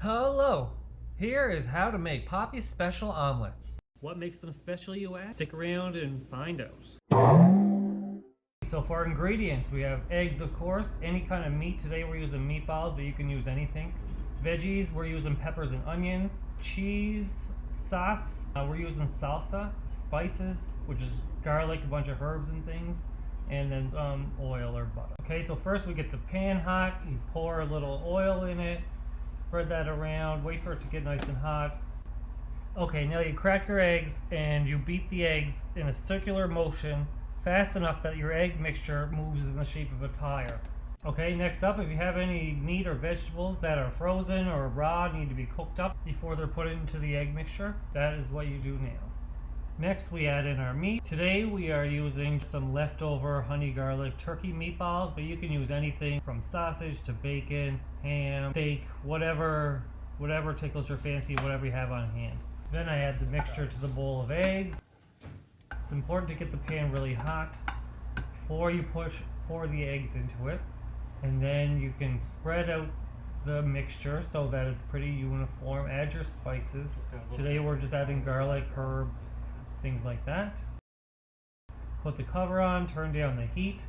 Hello! Here is how to make Poppy's special omelets. What makes them special, you ask? Stick around and find out. So for our ingredients, we have eggs, of course, any kind of meat. Today we're using meatballs, but you can use anything. Veggies, we're using peppers and onions. Cheese, sauce, we're using salsa. Spices, which is garlic, a bunch of herbs and things. And then oil or butter. Okay, so first we get the pan hot. You pour a little oil in it. Spread that around, wait for it to get nice and hot. Okay, now you crack your eggs and you beat the eggs in a circular motion fast enough that your egg mixture moves in the shape of a tire. Okay, next up, if you have any meat or vegetables that are frozen or raw, need to be cooked up before they're put into the egg mixture, that is what you do now. Next, we add in our meat. Today we are using some leftover honey garlic turkey meatballs, but you can use anything from sausage to bacon, ham, steak, whatever tickles your fancy, whatever you have on hand. Then I add the mixture to the bowl of eggs. It's important to get the pan really hot before you pour the eggs into it, and then you can spread out the mixture so that it's pretty uniform. Add your spices. Today we're just adding garlic, herbs, things like that. Put the cover on, turn down the heat.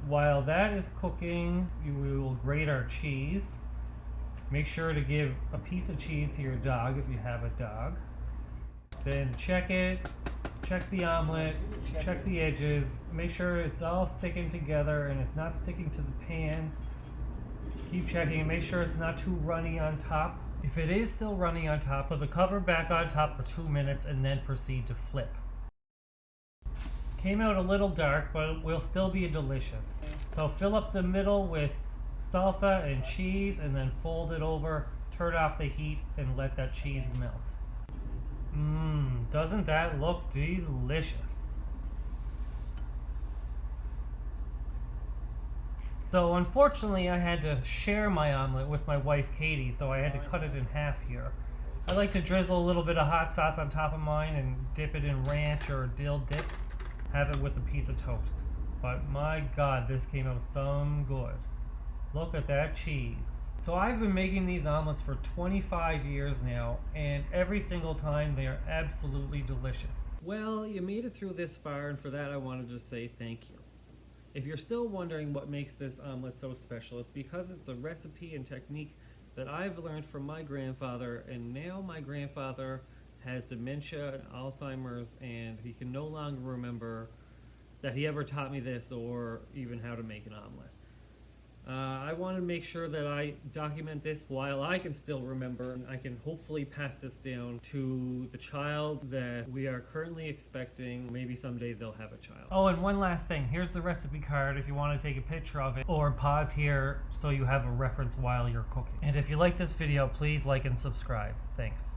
While that is cooking, we will grate our cheese. Make sure to give a piece of cheese to your dog if you have a dog. Then check it, check the omelet, check the edges, make sure it's all sticking together and it's not sticking to the pan. Keep checking and make sure it's not too runny on top. If it is still running on top, put the cover back on top for 2 minutes and then proceed to flip. Came out a little dark, but it will still be delicious. So fill up the middle with salsa and cheese and then fold it over, turn off the heat and let that cheese melt. Doesn't that look delicious? So unfortunately I had to share my omelet with my wife Katie, so I had to cut it in half here. I like to drizzle a little bit of hot sauce on top of mine and dip it in ranch or dill dip. Have it with a piece of toast. But my God, this came out some good. Look at that cheese. So I've been making these omelets for 25 years now, and every single time they are absolutely delicious. Well, you made it through this far, and for that I wanted to say thank you. If you're still wondering what makes this omelet so special, it's because it's a recipe and technique that I've learned from my grandfather, and now my grandfather has dementia and Alzheimer's, and he can no longer remember that he ever taught me this or even how to make an omelet. I want to make sure that I document this while I can still remember, and I can hopefully pass this down to the child that we are currently expecting. Maybe someday they'll have a child. Oh, and one last thing. Here's the recipe card if you want to take a picture of it, or pause here so you have a reference while you're cooking. And if you like this video, please like and subscribe. Thanks.